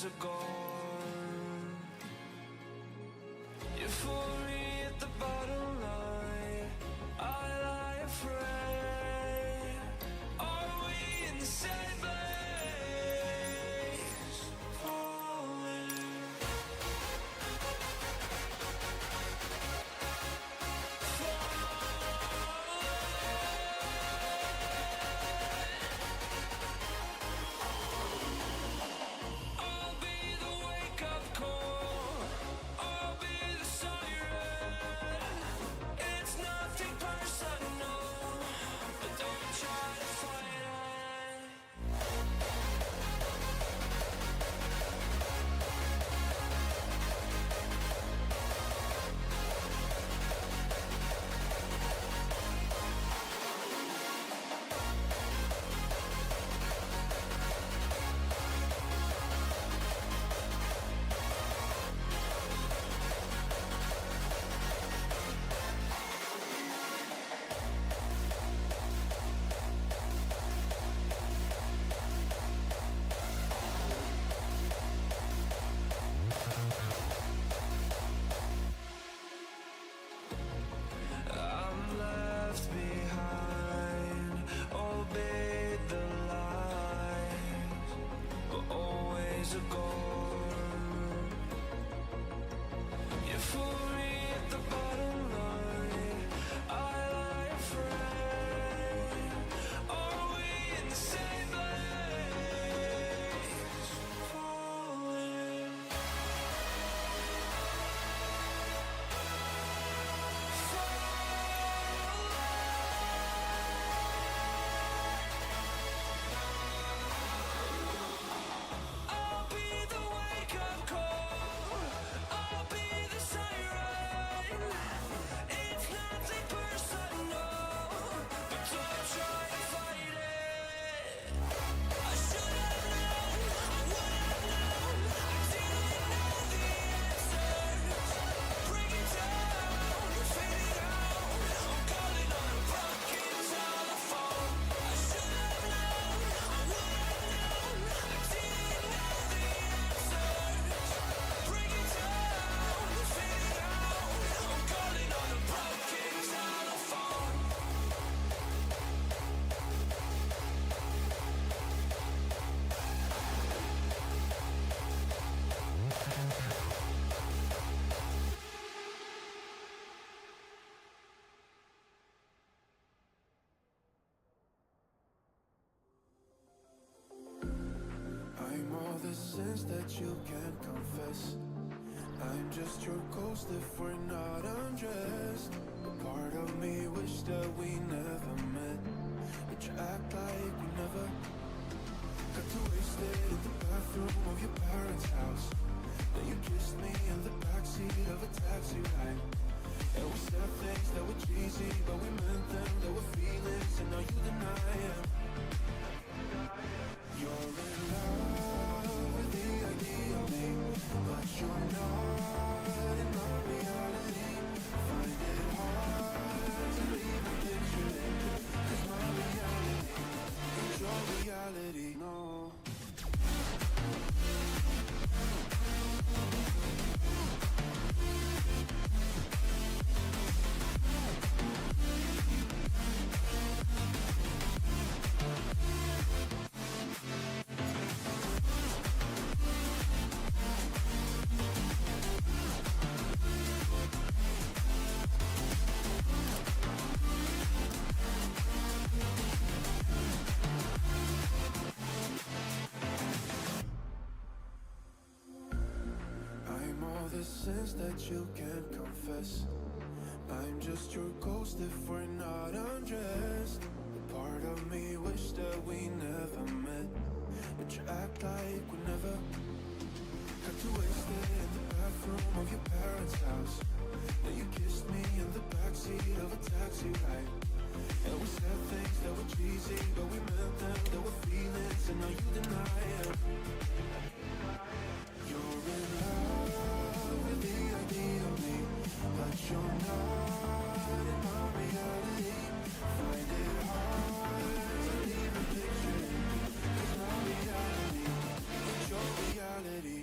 always are gone. You fool me at the bottom line, I lie afraid. Are we in the same place? Falling. I'll be the wake-up call, I'll be the siren. It's nothing personal, but don't try to fight it. I'm left behind, obeyed the lies, but always a gone. You fool me at the bottom line, I lie afraid. Are we in the same place? Falling. I'll be the wake-up call, I'll be the siren. It's nothing personal, but don't try to fight it. I should have known, I would have known. I didn't know the answers. Bring it down, fade it out. I'm calling on a broken telephone. I should have known, I would have known. I didn't know the answers. Bring it down, fade it out. I'm calling on a broken telephone. I'm all the sins that you can't confess. I'm just your ghost if we're not undressed. A part of me wish that we never met, but you act like we never. Got too wasted in the bathroom of your parents' house. Then you kissed me in the backseat of a taxi ride. And we said things that were cheesy, but we meant them. There were feelings, and now you deny it. You're in love with the idea of me, but you're not in my reality. Find it hard to even picture it, 'cause my reality is your reality. No. I'm all the sins that you can't confess. I'm just your ghost if we're not undressed. A part of me wish that we never met, but you act like we never. Got too wasted in the bathroom of your parents' house. Then you kissed me in the backseat of a taxi ride. And we said things that were cheesy, but we meant them. There were feelings, and now you deny it. You're in love with the idea of me, but you're not in my reality. Find it hard to even picture it, 'cause my reality is your reality.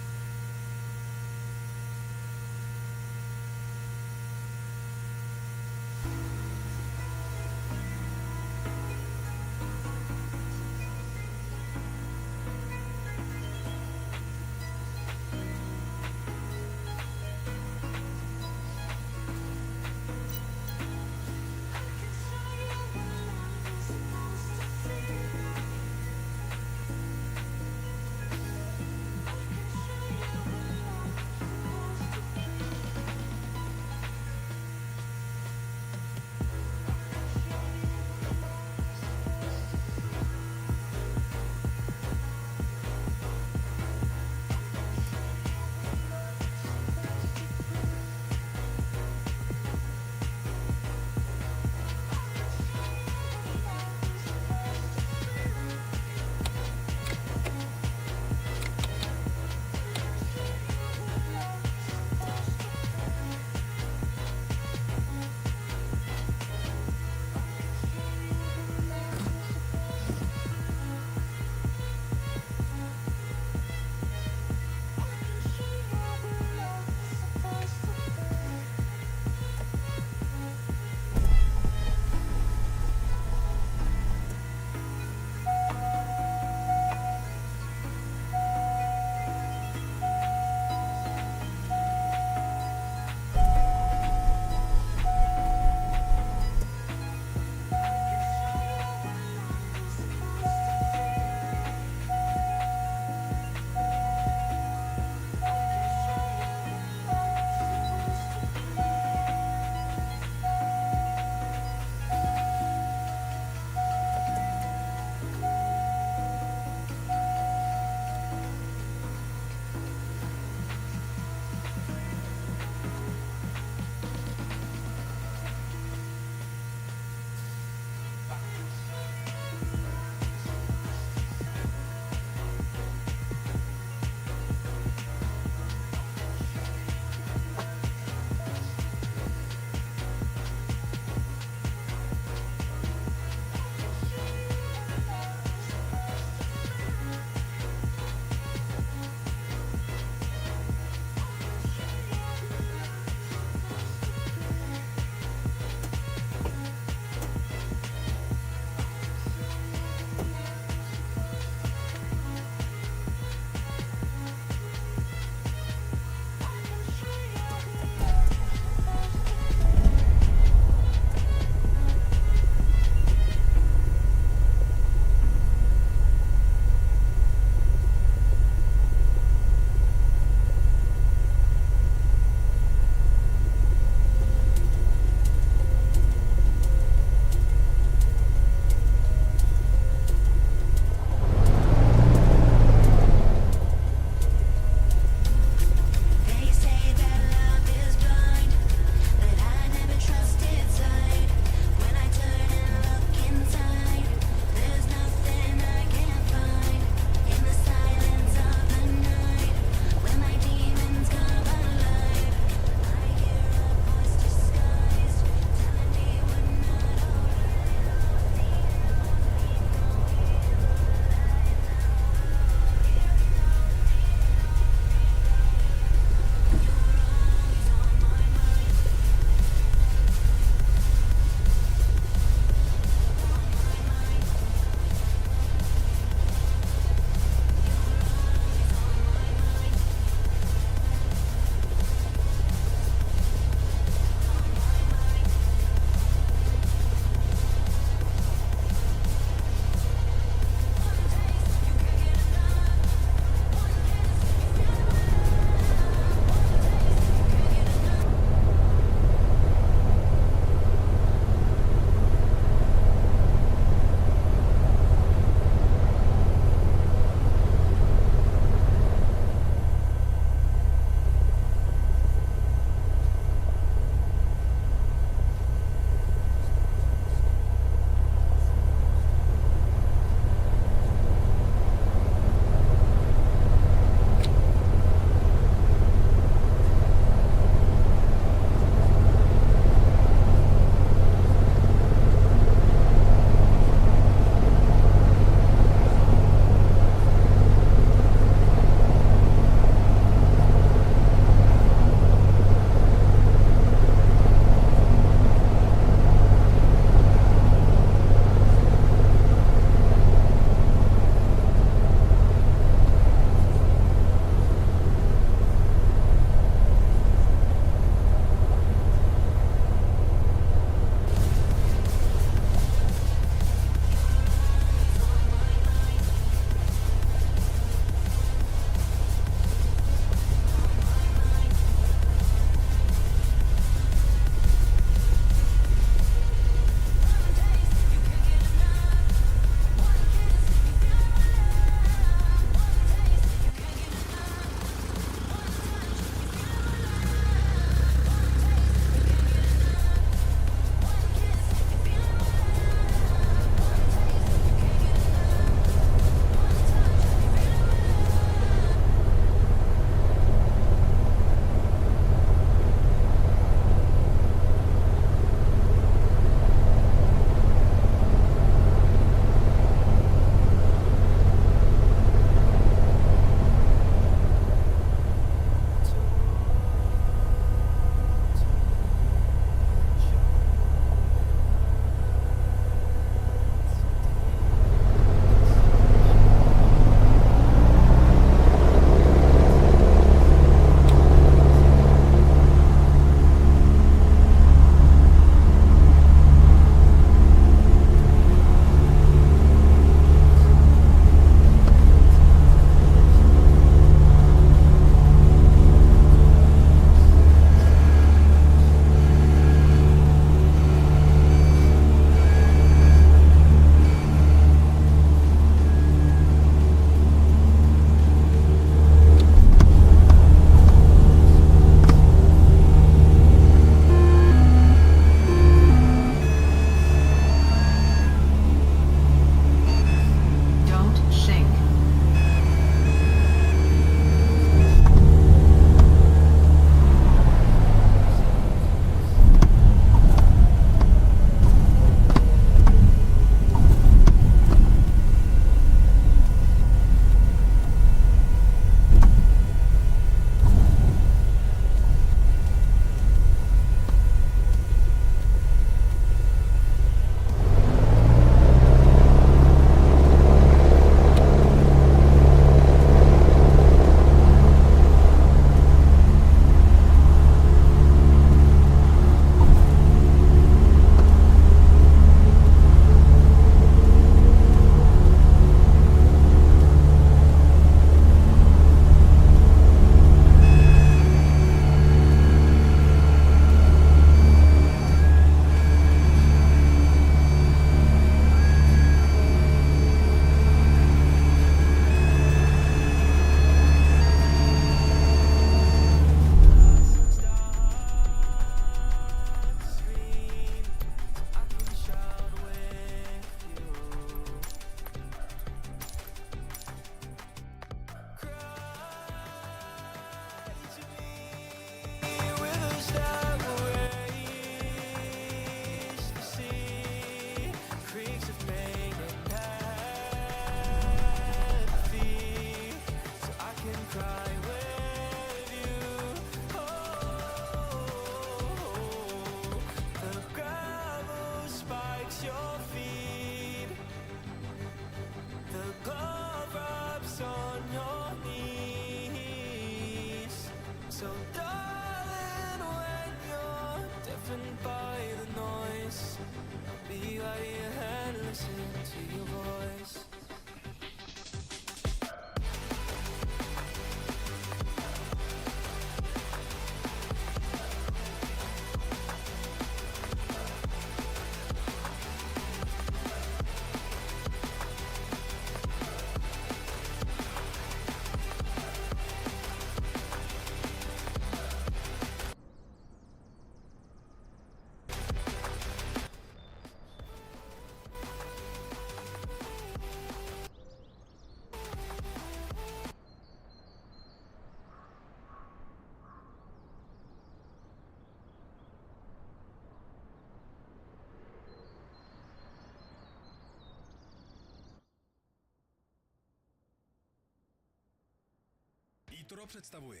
eToro představuje,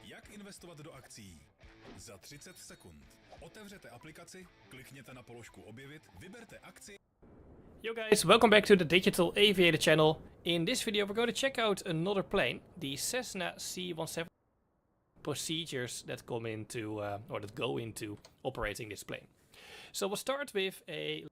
jak investovat do akcií. Za 30 sekund. Otevřete aplikaci, klikněte na položku objevit, vyberte akci. Yo guys, welcome back to the Digital Aviator channel. In this video we're going to check out another plane, the Cessna C-170 procedures that come into or that go into operating this plane. So we'll start with a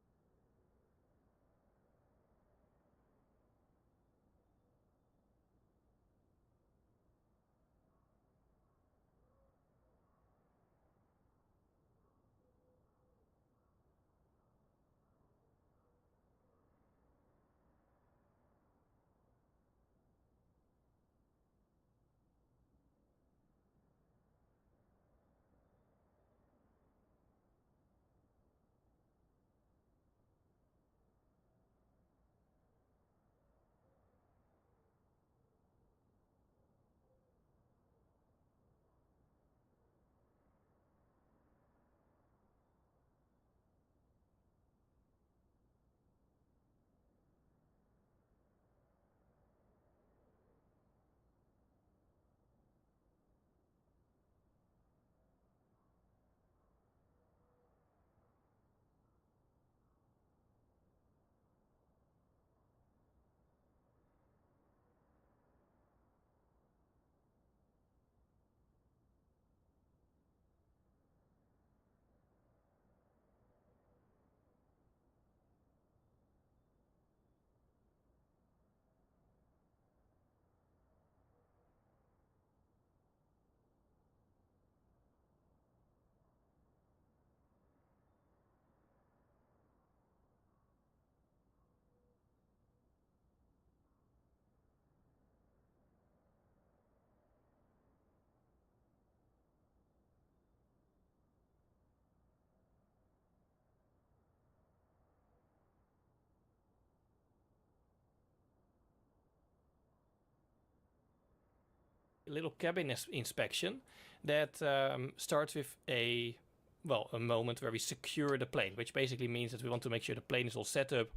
little cabin inspection that starts with a moment where we secure the plane, which basically means that we want to make sure the plane is all set up,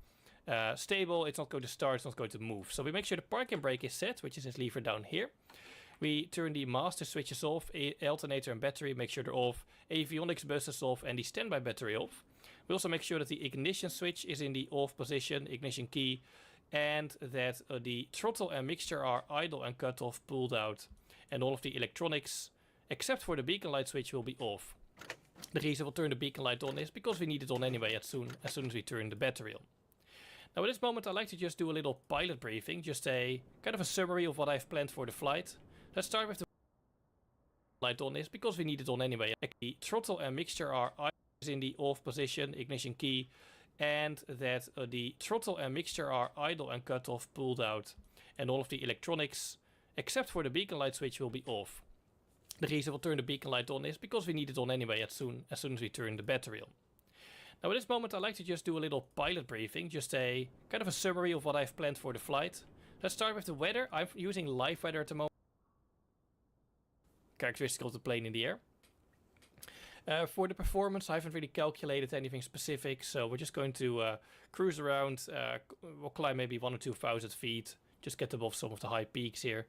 stable, it's not going to start, it's not going to move. So we make sure the parking brake is set, which is this lever down here. We turn the master switches off, alternator and battery, make sure they're off, avionics bus is off and the standby battery off. We also make sure that the ignition switch is in the off position, ignition key, and that the throttle and mixture are idle and cut off, pulled out, and all of the electronics, except for the beacon light switch, will be off. The reason we'll turn the beacon light on is because we need it on anyway as soon as we turn the battery on. Now at this moment I like to just do a little pilot briefing, just a kind of a summary of what I've planned for the flight. Let's start with the light on is because we need it on anyway. The throttle and mixture are in the off position, ignition key, and that the throttle and mixture are idle and cut off, pulled out, and all of the electronics, except for the beacon light switch, will be off. The reason we'll turn the beacon light on is because we need it on anyway as soon as we turn the battery on. Now at this moment I like to just do a little pilot briefing, just a kind of a summary of what I've planned for the flight. Let's start with the weather. I'm using live weather at the moment. Characteristic of the plane in the air. For the performance I haven't really calculated anything specific, so we're just going to cruise around, we'll climb maybe 1,000 or 2,000 feet, just get above some of the high peaks here.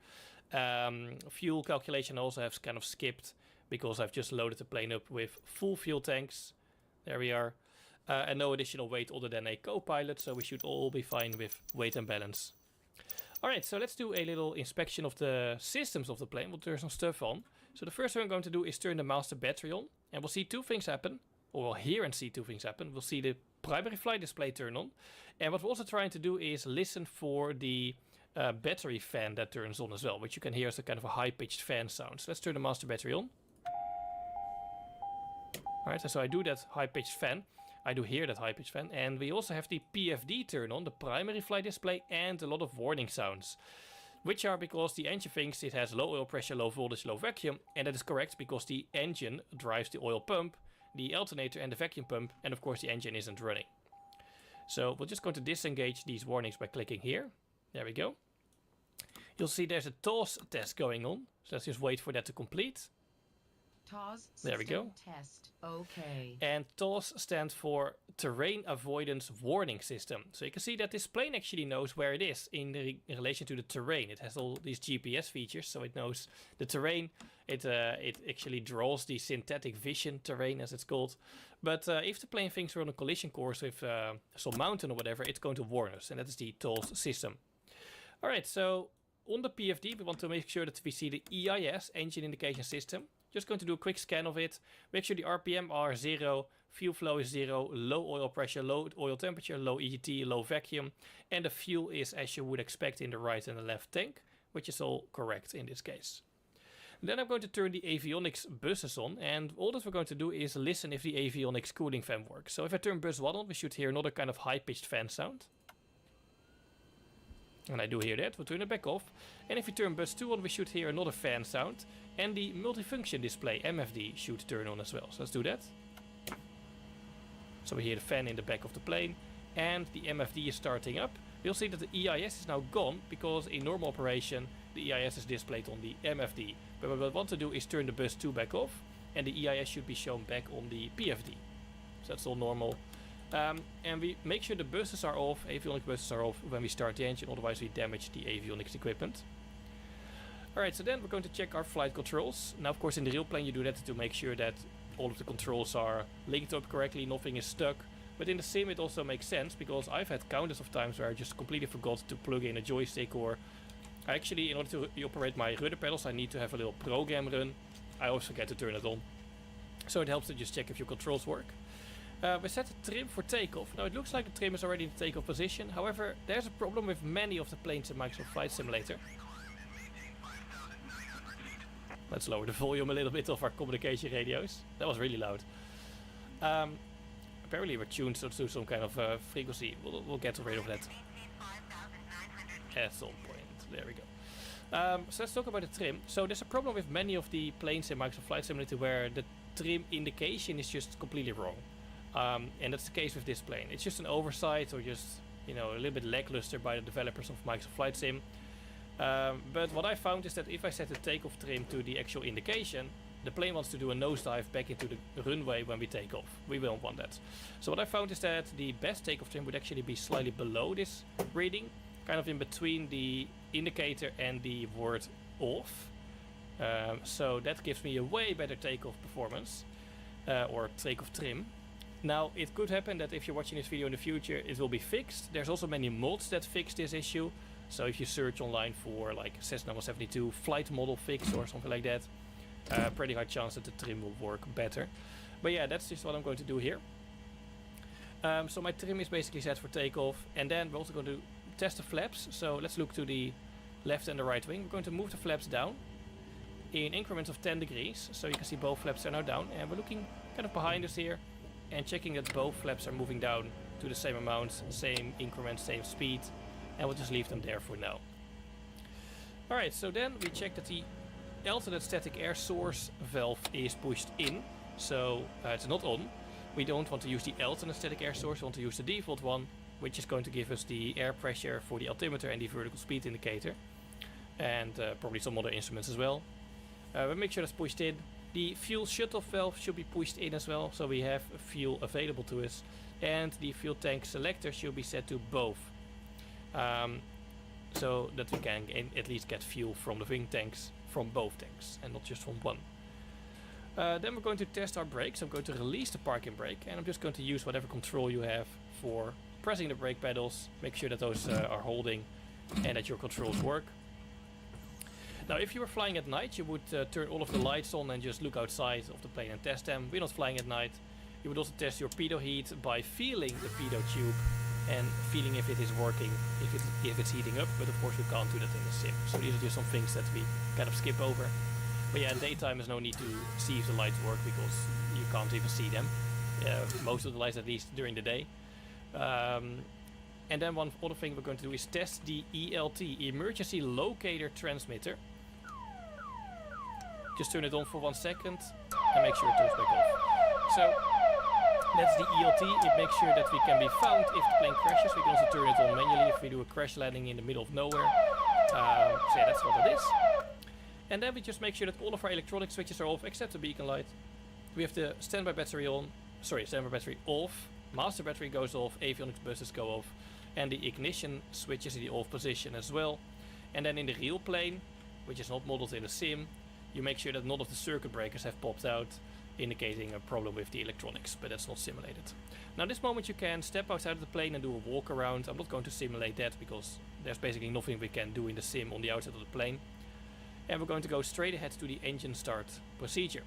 Fuel calculation I also have kind of skipped because I've just loaded the plane up with full fuel tanks. There we are. And no additional weight other than a co-pilot, so we should all be fine with weight and balance. Alright, so let's do a little inspection of the systems of the plane. We'll turn some stuff on. So the first thing I'm going to do is turn the master battery on. And we'll see two things happen. Or we'll hear and see two things happen. We'll see the primary flight display turn on. And what we're also trying to do is listen for the battery fan that turns on as well, which you can hear as a kind of a high-pitched fan sound. So let's turn the master battery on. Alright, so I do that high-pitched fan. I do hear that high-pitched fan. And we also have the PFD turn on, the primary flight display, and a lot of warning sounds. Which are because the engine thinks it has low oil pressure, low voltage, low vacuum. And that is correct because the engine drives the oil pump, the alternator and the vacuum pump, and of course the engine isn't running. So we're just going to disengage these warnings by clicking here. There we go. You'll see there's a TOS test going on, so let's just wait for that to complete. TOS There we go. system test. Okay. And TOS stands for Terrain Avoidance Warning System. So you can see that this plane actually knows where it is in relation to the terrain. It has all these GPS features, so it knows the terrain. It actually draws the synthetic vision terrain, as it's called. But if the plane thinks we're on a collision course with some mountain or whatever, it's going to warn us, and that is the TOS system. Alright, so on the PFD, we want to make sure that we see the EIS, Engine Indication System. Just going to do a quick scan of it. Make sure the RPM are 0, fuel flow is 0, low oil pressure, low oil temperature, low EGT, low vacuum. And the fuel is as you would expect in the right and the left tank, which is all correct in this case. Then I'm going to turn the avionics buses on, and all that we're going to do is listen if the avionics cooling fan works. So if I turn bus 1 on, we should hear another kind of high-pitched fan sound. And I do hear that, we'll turn it back off. And if we turn bus 2 on, we should hear another fan sound. And the multifunction display, MFD, should turn on as well. So let's do that. So we hear the fan in the back of the plane. And the MFD is starting up. You'll see that the EIS is now gone, because in normal operation, the EIS is displayed on the MFD. But what we want to do is turn the bus 2 back off. And the EIS should be shown back on the PFD. So that's all normal. And we make sure the buses are off, avionics buses are off when we start the engine, otherwise we damage the avionics equipment. Alright, so then we're going to check our flight controls. Now of course in the real plane you do that to make sure that all of the controls are linked up correctly, nothing is stuck. But in the sim it also makes sense, because I've had countless of times where I just completely forgot to plug in a joystick, or actually in order to operate my rudder pedals I need to have a little program run. I always forget to turn it on. So it helps to just check if your controls work. We set the trim for takeoff. Now it looks like the trim is already in the takeoff position. However, there's a problem with many of the planes in Microsoft Flight Simulator. Let's lower the volume a little bit of our communication radios. That was really loud. Apparently we're tuned to some kind of frequency. We'll get rid of that at some point. There we go. So let's talk about the trim. So there's a problem with many of the planes in Microsoft Flight Simulator where the trim indication is just completely wrong. And that's the case with this plane. It's just an oversight, or just, you know, a little bit lackluster by the developers of Microsoft Flight Sim. But what I found is that if I set the takeoff trim to the actual indication, the plane wants to do a nosedive back into the runway when we take off. We don't want that. So what I found is that the best takeoff trim would actually be slightly below this reading, kind of in between the indicator and the word off. So that gives me a way better takeoff performance, or takeoff trim. Now, it could happen that if you're watching this video in the future, it will be fixed. There's also many mods that fix this issue. So if you search online for like Cessna 172 flight model fix or something like that, pretty high chance that the trim will work better. But yeah, that's just what I'm going to do here. So my trim is basically set for takeoff. And then we're also going to test the flaps. So let's look to the left and the right wing. We're going to move the flaps down in increments of 10 degrees. So you can see both flaps are now down. And we're looking kind of behind us here, and checking that both flaps are moving down to the same amount, same increment, same speed, and we'll just leave them there for now. Alright, so then we check that the alternate static air source valve is pushed in, so it's not on. We don't want to use the alternate static air source, we want to use the default one, which is going to give us the air pressure for the altimeter and the vertical speed indicator, and probably some other instruments as well. We'll make sure that's pushed in. The fuel shutoff valve should be pushed in as well, so we have fuel available to us. And the fuel tank selector should be set to both, so that we can at least get fuel from the wing tanks, from both tanks, and not just from one. Then we're going to test our brakes. I'm going to release the parking brake, and I'm just going to use whatever control you have for pressing the brake pedals. Make sure that those are holding and that your controls work. Now, if you were flying at night, you would turn all of the lights on and just look outside of the plane and test them. We're not flying at night. You would also test your pitot heat by feeling the pitot tube and feeling if it is working, if it's heating up. But of course, we can't do that in the sim. So these are just some things that we kind of skip over. But yeah, in daytime, there's no need to see if the lights work, because you can't even see them. Most of the lights, at least during the day. And then one other thing we're going to do is test the ELT, Emergency Locator Transmitter. Just turn it on for 1 second and make sure it turns back off. So that's the ELT. It makes sure that we can be found if the plane crashes. We can also turn it on manually if we do a crash landing in the middle of nowhere. So yeah, that's what it is. And then we just make sure that all of our electronic switches are off except the beacon light. We have the standby battery off, master battery goes off, avionics buses go off, and the ignition switch is in the off position as well. And then in the real plane, which is not modeled in the sim, you make sure that none of the circuit breakers have popped out, indicating a problem with the electronics, but that's not simulated. Now at this moment you can step outside of the plane and do a walk around. I'm not going to simulate that because there's basically nothing we can do in the sim on the outside of the plane. And we're going to go straight ahead to the engine start procedure,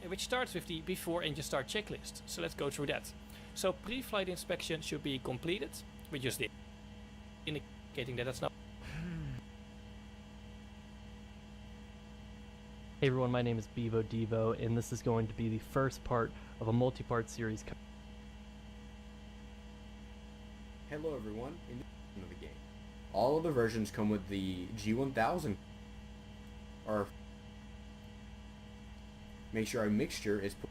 which starts with the before engine start checklist. So let's go through that. So pre-flight inspection should be completed. We just did, indicating that that's now. Hey everyone, my name is Bevo Devo, and this is going to be the first part of a multi-part series. Hello everyone, in the of the game. All of the versions come with the G1000, or make sure our mixture is put